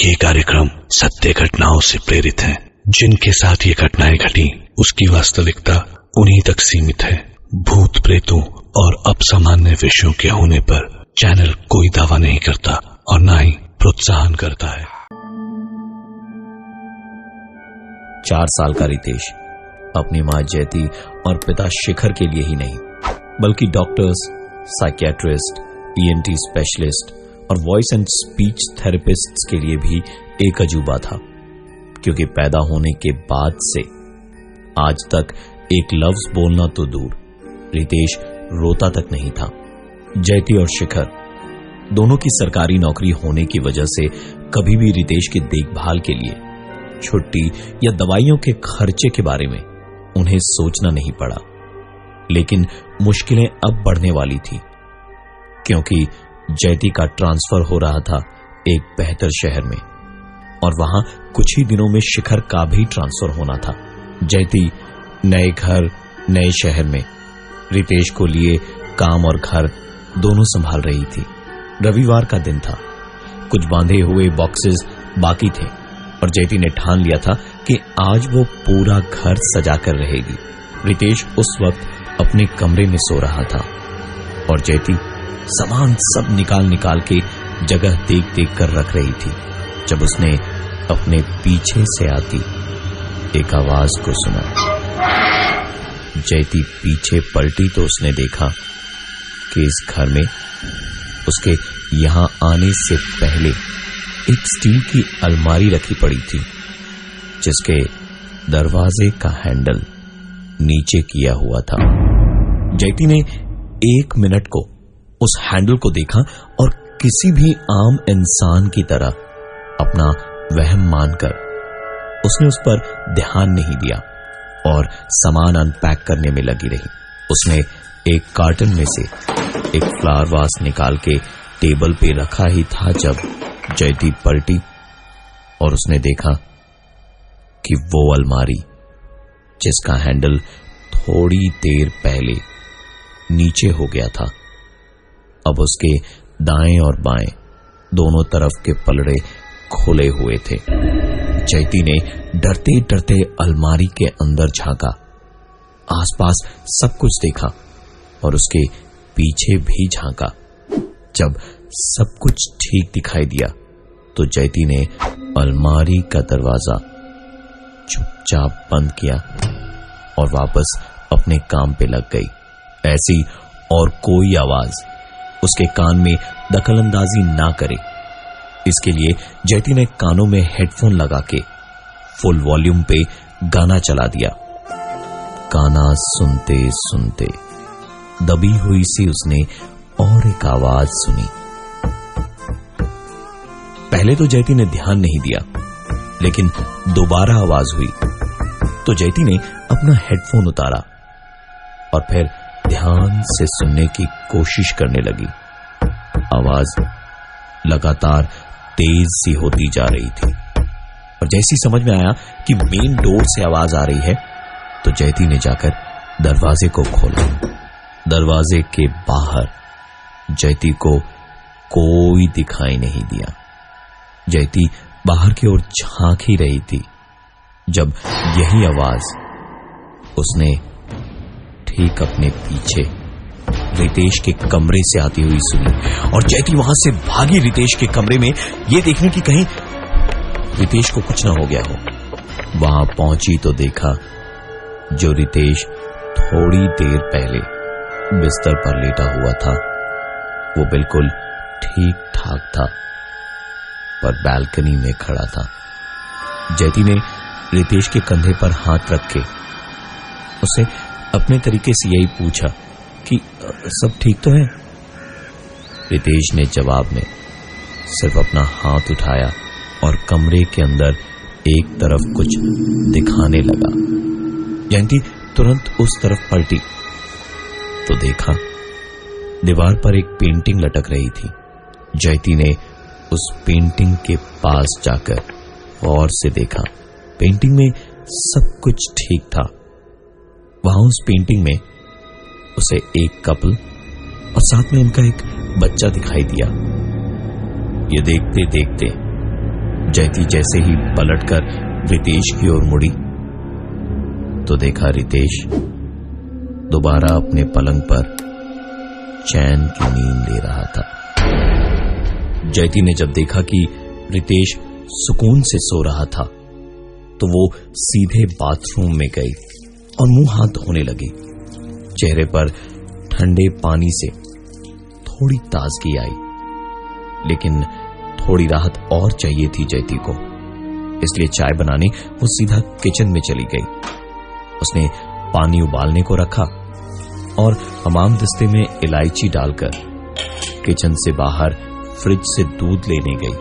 ये कार्यक्रम सत्य घटनाओं से प्रेरित है। जिनके साथ ये घटनाएं घटी उसकी वास्तविकता उन्हीं तक सीमित है। भूत प्रेतों और असामान्य विषयों के होने पर चैनल कोई दावा नहीं करता और न ही प्रोत्साहन करता है। 4 साल का रितेश अपनी मां जयती और पिता शिखर के लिए ही नहीं बल्कि डॉक्टर्स, साइकियाट्रिस्ट, ENT स्पेशलिस्ट और वॉइस एंड स्पीच थेरेपिस्ट्स के लिए भी एक अजूबा था, क्योंकि पैदा होने के बाद से आज तक एक लफ्ज बोलना तो दूर, रितेश रोता तक नहीं था। जयती और शिखर दोनों की सरकारी नौकरी होने की वजह से कभी भी रितेश की देखभाल के लिए, छुट्टी या दवाइयों के खर्चे के बारे में उन्हें सोचना नहीं पड़ा। लेकिन मुश्किलें अब बढ़ने वाली थी, क्योंकि जयती का ट्रांसफर हो रहा था एक बेहतर शहर में और वहां कुछ ही दिनों में शिखर का भी ट्रांसफर होना था। जयती नए घर, नए शहर में रितेश को लिए काम और घर दोनों संभाल रही थी। रविवार का दिन था, कुछ बांधे हुए बॉक्सेस बाकी थे और जयती ने ठान लिया था कि आज वो पूरा घर सजा कर रहेगी। रितेश उस वक्त अपने कमरे में सो रहा था और जयती सामान सब निकाल के जगह देख देख कर रख रही थी, जब उसने अपने पीछे से आती एक आवाज को सुना। जयती पीछे पलटी तो उसने देखा कि इस घर में उसके यहां आने से पहले एक स्टील की अलमारी रखी पड़ी थी, जिसके दरवाजे का हैंडल नीचे किया हुआ था। जयती ने 1 मिनट को उस हैंडल को देखा और किसी भी आम इंसान की तरह अपना वहम मानकर उसने उस पर ध्यान नहीं दिया और सामान अनपैक करने में लगी रही। उसने एक कार्टन में से एक फ्लावर वास निकाल के टेबल पे रखा ही था जब जयती पलटी और उसने देखा कि वो अलमारी, जिसका हैंडल थोड़ी देर पहले नीचे हो गया था, अब उसके दाएं और बाएं दोनों तरफ के पलड़े खुले हुए थे। जयती ने डरते डरते अलमारी के अंदर झांका, आसपास सब कुछ देखा और उसके पीछे भी झांका। जब सब कुछ ठीक दिखाई दिया तो जयती ने अलमारी का दरवाजा चुपचाप बंद किया और वापस अपने काम पे लग गई। ऐसी और कोई आवाज उसके कान में दखलंदाजी ना करे, इसके लिए जयती ने कानों में हेडफोन लगा के फुल वॉल्यूम पे गाना चला दिया। गाना सुनते सुनते दबी हुई सी उसने और एक आवाज सुनी। पहले तो जयती ने ध्यान नहीं दिया, लेकिन दोबारा आवाज हुई तो जयती ने अपना हेडफोन उतारा और फिर ध्यान से सुनने की कोशिश करने लगी। आवाज लगातार तेज सी होती जा रही थी और जैसी समझ में आया कि मेन डोर से आवाज आ रही है तो जयती ने जाकर दरवाजे को खोला। दरवाजे के बाहर जयती को कोई दिखाई नहीं दिया। जयती बाहर की ओर झांक ही रही थी जब यही आवाज उसने ठीक अपने पीछे रितेश के कमरे से आती हुई सुनी और जयती वहां से भागी रितेश के कमरे में, ये देखने की कहीं रितेश को कुछ ना हो गया हो। वहां पहुंची तो देखा जो रितेश थोड़ी देर पहले बिस्तर पर लेटा हुआ था वो बिल्कुल ठीक ठाक था, पर बालकनी में खड़ा था। जयती ने रितेश के कंधे पर हाथ रख के उसे अपने तरीके से यही पूछा कि सब ठीक तो है। रितेश ने जवाब में सिर्फ अपना हाथ उठाया और कमरे के अंदर एक तरफ कुछ दिखाने लगा। जयंती तुरंत उस तरफ पलटी तो देखा दीवार पर एक पेंटिंग लटक रही थी। जयती ने उस पेंटिंग के पास जाकर गौर से देखा। पेंटिंग में सब कुछ ठीक था। वहां उस पेंटिंग में उसे एक कपल और साथ में उनका एक बच्चा दिखाई दिया। ये देखते देखते जयती जैसे ही पलटकर रितेश की ओर मुड़ी तो देखा रितेश दोबारा अपने पलंग पर चैन की नींद ले रहा था। जयती ने जब देखा कि रितेश सुकून से सो रहा था तो वो सीधे बाथरूम में गई और मुंह हाथ धोने लगी। चेहरे पर ठंडे पानी से थोड़ी ताजगी आई, लेकिन थोड़ी राहत और चाहिए थी जयती को, इसलिए चाय बनाने वो सीधा किचन में चली गई। उसने पानी उबालने को रखा और हमाम दस्ते में इलायची डालकर किचन से बाहर फ्रिज से दूध लेने गई।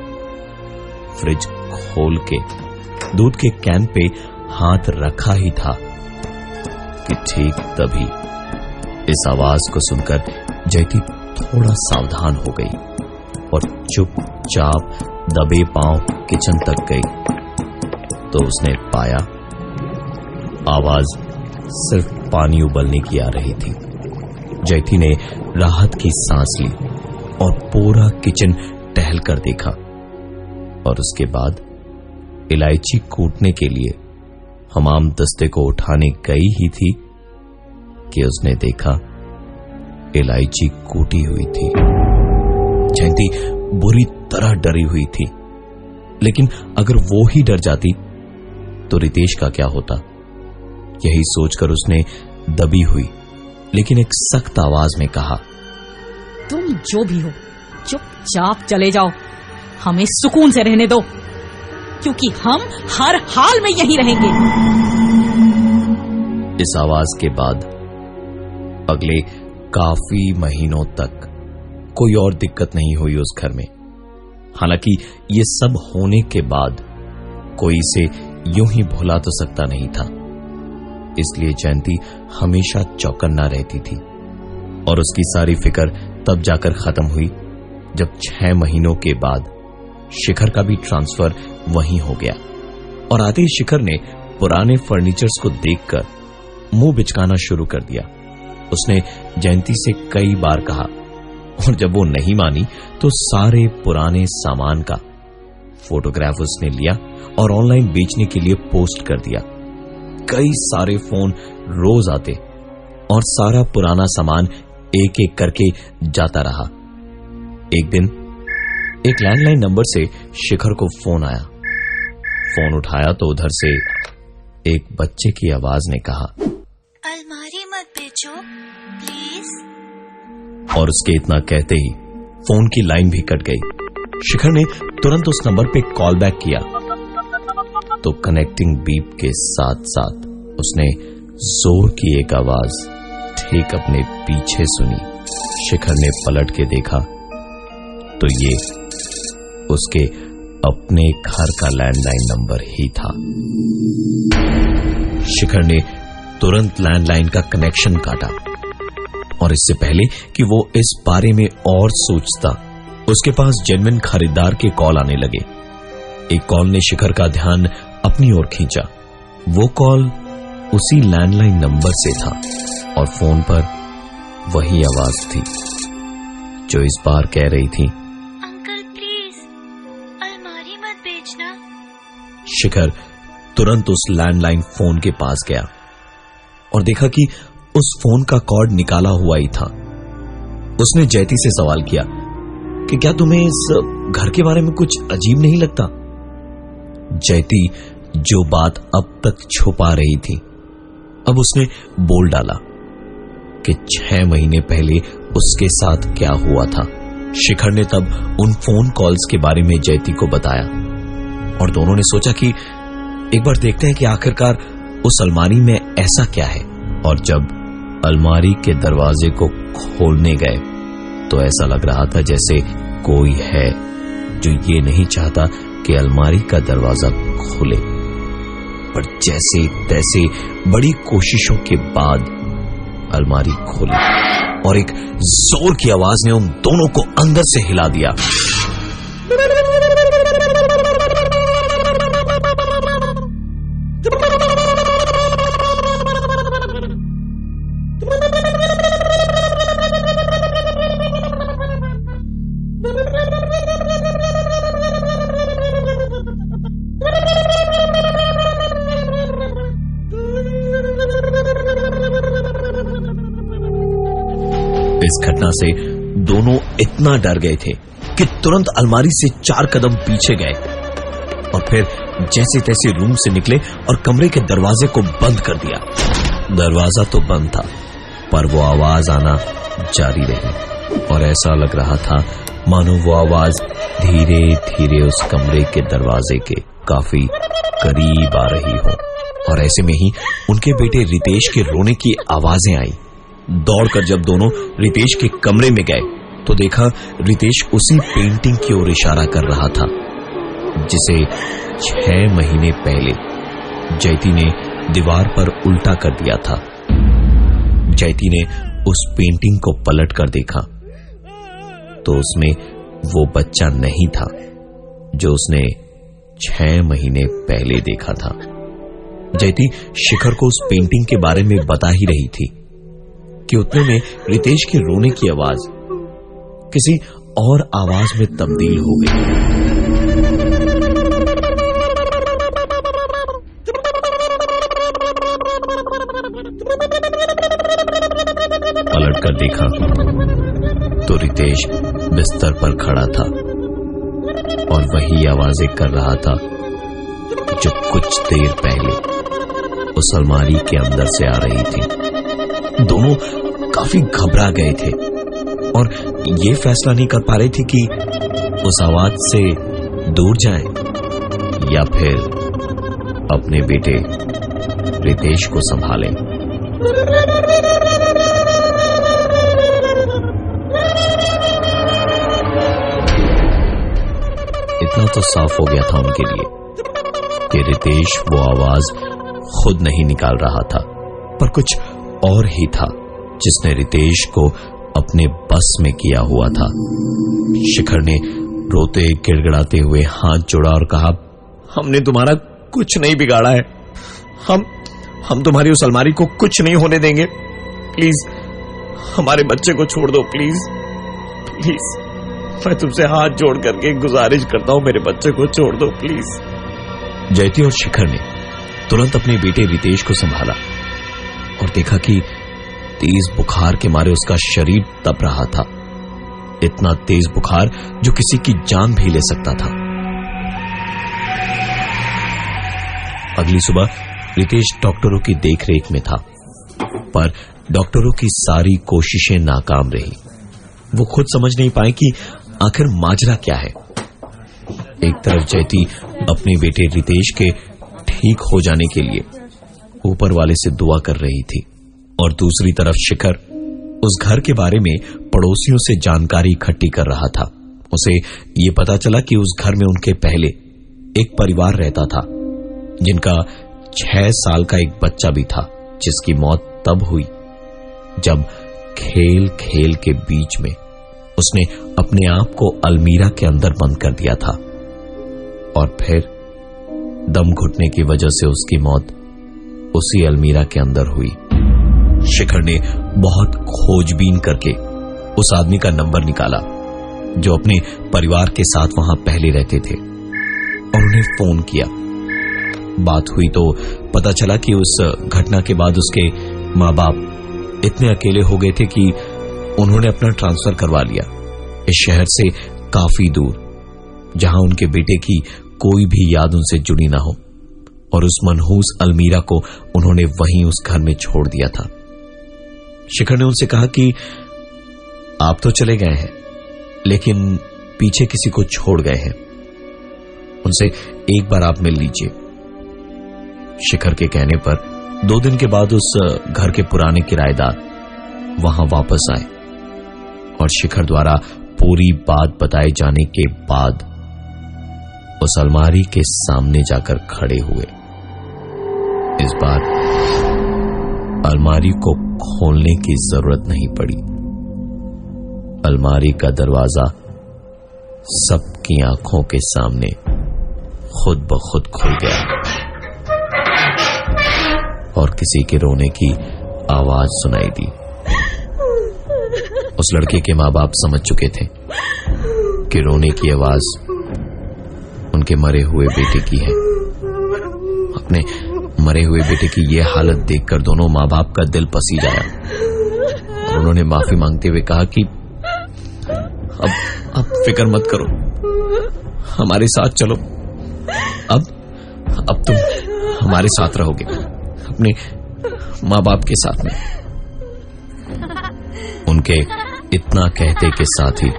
फ्रिज खोल के दूध के कैन पे हाथ रखा ही था कि ठीक तभी इस आवाज को सुनकर जयती थोड़ा सावधान हो गई और चुपचाप दबे पांव किचन तक गई तो उसने पाया आवाज सिर्फ पानी उबलने की आ रही थी। जयती ने राहत की सांस ली और पूरा किचन टहल कर देखा और उसके बाद इलायची कूटने के लिए हमाम दस्ते को उठाने गई ही थी कि उसने देखा इलायची कूटी हुई थी। जयंती बुरी तरह डरी हुई थी, लेकिन अगर वो ही डर जाती तो रितेश का क्या होता, यही सोचकर उसने दबी हुई लेकिन एक सख्त आवाज में कहा, तुम जो भी हो चुपचाप चले जाओ, हमें सुकून से रहने दो, क्योंकि हम हर हाल में यहीं रहेंगे। इस आवाज के बाद अगले काफी महीनों तक कोई और दिक्कत नहीं हुई उस घर में। हालांकि ये सब होने के बाद कोई इसे यूं ही भुला तो सकता नहीं था, इसलिए जयंती हमेशा चौकन्ना रहती थी और उसकी सारी फिक्र तब जाकर खत्म हुई जब 6 महीनों के बाद शिखर का भी ट्रांसफर वहीं हो गया। और आते ही शिखर ने पुराने फर्नीचर्स को देखकर मुंह बिचकाना शुरू कर दिया। उसने जयंती से कई बार कहा और जब वो नहीं मानी तो सारे पुराने सामान का फोटोग्राफ उसने लिया और ऑनलाइन बेचने के लिए पोस्ट कर दिया। कई सारे फोन रोज आते और सारा पुराना सामान एक एक करके जाता रहा। एक दिन एक लैंडलाइन नंबर से शिखर को फोन आया। फोन उठाया तो उधर से एक बच्चे की आवाज ने कहा, अलमारी मत बेचो प्लीज। और उसके इतना कहते ही फोन की लाइन भी कट गई। शिखर ने तुरंत उस नंबर पे कॉल बैक किया तो कनेक्टिंग बीप के साथ साथ उसने जोर की एक आवाज ठीक अपने पीछे सुनी। शिखर ने पलट के देखा तो ये उसके अपने घर का लैंडलाइन नंबर ही था। शिखर ने तुरंत लैंडलाइन का कनेक्शन काटा और इससे पहले कि वो इस बारे में और सोचता, उसके पास जेन्युइन खरीदार के कॉल आने लगे। एक कॉल ने शिखर का ध्यान अपनी ओर खींचा। वो कॉल उसी लैंडलाइन नंबर से था और फोन पर वही आवाज थी जो इस बार कह रही थी, अंकल प्लीज अलमारी मत बेचना। शिखर तुरंत उस लैंडलाइन फोन के पास गया और देखा कि उस फोन का कॉर्ड निकाला हुआ ही था। उसने जयती से सवाल किया कि क्या तुम्हें इस घर के बारे में कुछ अजीब नहीं लगता? जयती जो बात अब तक छुपा रही थी अब उसने बोल डाला कि 6 महीने पहले उसके साथ क्या हुआ था। शिखर ने तब उन फोन कॉल्स के बारे में जयती को बताया और दोनों ने सोचा कि एक बार देखते हैं कि आखिरकार उस अलमारी में ऐसा क्या है। और जब अलमारी के दरवाजे को खोलने गए तो ऐसा लग रहा था जैसे कोई है जो ये नहीं चाहता कि अलमारी का दरवाजा खुले, पर जैसे तैसे बड़ी कोशिशों के बाद अलमारी खुली और एक जोर की आवाज ने उन दोनों को अंदर से हिला दिया। इस घटना से दोनों इतना डर गए थे कि तुरंत अलमारी से 4 कदम पीछे गए और फिर जैसे तैसे रूम से निकले और कमरे के दरवाजे को बंद कर दिया। दरवाजा तो बंद था, पर वो आवाज आना जारी रही और ऐसा लग रहा था मानो वो आवाज धीरे धीरे उस कमरे के दरवाजे के काफी करीब आ रही हो। और ऐसे में ही उनके बेटे रितेश के रोने की आवाजें आई। दौड़कर जब दोनों रितेश के कमरे में गए तो देखा रितेश उसी पेंटिंग की ओर इशारा कर रहा था जिसे 6 महीने पहले जयती ने दीवार पर उल्टा कर दिया था। जयती ने उस पेंटिंग को पलट कर देखा तो उसमें वो बच्चा नहीं था जो उसने 6 महीने पहले देखा था। जयती शिखर को उस पेंटिंग के बारे में बता ही रही थी कि उतने में रितेश के रोने की आवाज किसी और आवाज में तब्दील हो गई। पलट कर देखा तो रितेश बिस्तर पर खड़ा था और वही आवाजें कर रहा था जो कुछ देर पहले उस अलमारी के अंदर से आ रही थी। दोनों काफी घबरा गए थे और ये फैसला नहीं कर पा रहे थे कि उस आवाज से दूर जाएं या फिर अपने बेटे रितेश को संभालें। इतना तो साफ हो गया था उनके लिए कि रितेश वो आवाज खुद नहीं निकाल रहा था, पर कुछ और ही था जिसने रितेश को अपने बस में किया हुआ था। शिखर ने रोते गिड़गिड़ाते हुए हाथ जोड़ा और कहा, हमने तुम्हारा कुछ नहीं बिगाड़ा है, हम तुम्हारी उस अलमारी को कुछ नहीं होने देंगे। प्लीज हमारे बच्चे को छोड़ दो, प्लीज प्लीज, मैं तुमसे हाथ जोड़ करके गुजारिश करता हूं, मेरे बच्चे को छोड़ दो प्लीज। जयती और शिखर ने तुरंत अपने बेटे रितेश को संभाला और देखा कि तेज बुखार के मारे उसका शरीर तप रहा था। इतना तेज बुखार जो किसी की जान भी ले सकता था। अगली सुबह रितेश डॉक्टरों की देखरेख में था, पर डॉक्टरों की सारी कोशिशें नाकाम रही। वो खुद समझ नहीं पाए कि आखिर माजरा क्या है। एक तरफ जयती अपने बेटे रितेश के ठीक हो जाने के लिए ऊपर वाले से दुआ कर रही थी और दूसरी तरफ शिखर उस घर के बारे में पड़ोसियों से जानकारी इकट्ठी कर रहा था। उसे ये पता चला कि उस घर में उनके पहले एक परिवार रहता था जिनका 6 साल का एक बच्चा भी था, जिसकी मौत तब हुई जब खेल खेल के बीच में उसने अपने आप को अलमीरा के अंदर बंद कर दिया था और फिर दम घुटने की वजह से उसकी मौत उसी अलमीरा के अंदर हुई। शिखर ने बहुत खोजबीन करके उस आदमी का नंबर निकाला जो अपने परिवार के साथ वहां पहले रहते थे और उन्हें फोन किया। बात हुई तो पता चला कि उस घटना के बाद उसके माँ बाप इतने अकेले हो गए थे कि उन्होंने अपना ट्रांसफर करवा लिया इस शहर से काफी दूर, जहां उनके बेटे की कोई भी याद उनसे जुड़ी ना हो, और उस मनहूस अलमीरा को उन्होंने वहीं उस घर में छोड़ दिया था। शिखर ने उनसे कहा कि आप तो चले गए हैं, लेकिन पीछे किसी को छोड़ गए हैं, उनसे एक बार आप मिल लीजिए। शिखर के कहने पर 2 दिन के बाद उस घर के पुराने किराएदार वहां वापस आए और शिखर द्वारा पूरी बात बताए जाने के बाद उस अलमारी के सामने जाकर खड़े हुए। इस बार अलमारी को खोलने की जरूरत नहीं पड़ी। अलमारी का दरवाजा सबकी आंखों के सामने खुद ब खुद खुल गया और किसी के रोने की आवाज सुनाई दी। उस लड़के के माँ बाप समझ चुके थे कि रोने की आवाज उनके मरे हुए बेटे की है। अपने मरे हुए बेटे की यह हालत देखकर दोनों माँ बाप का दिल पसीज आया और उन्होंने माफी मांगते हुए कहा कि अब फिक्र मत करो, हमारे साथ चलो। अब तुम हमारे साथ रहोगे, अपने माँ बाप के साथ में। उनके इतना कहते के साथ ही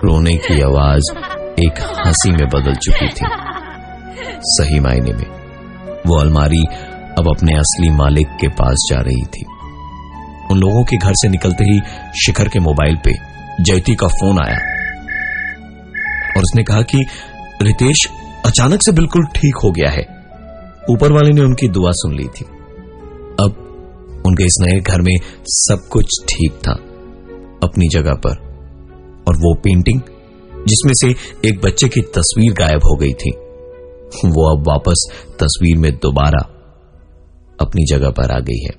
रोने की आवाज एक हंसी में बदल चुकी थी। सही मायने में वो अलमारी अब अपने असली मालिक के पास जा रही थी। उन लोगों के घर से निकलते ही शिखर के मोबाइल पे जयती का फोन आया और उसने कहा कि रितेश अचानक से बिल्कुल ठीक हो गया है। ऊपर वाले ने उनकी दुआ सुन ली थी। अब उनके इस नए घर में सब कुछ ठीक था अपनी जगह पर, और वो पेंटिंग जिसमें से एक बच्चे की तस्वीर गायब हो गई थी, वो अब वापस तस्वीर में दोबारा अपनी जगह पर आ गई है।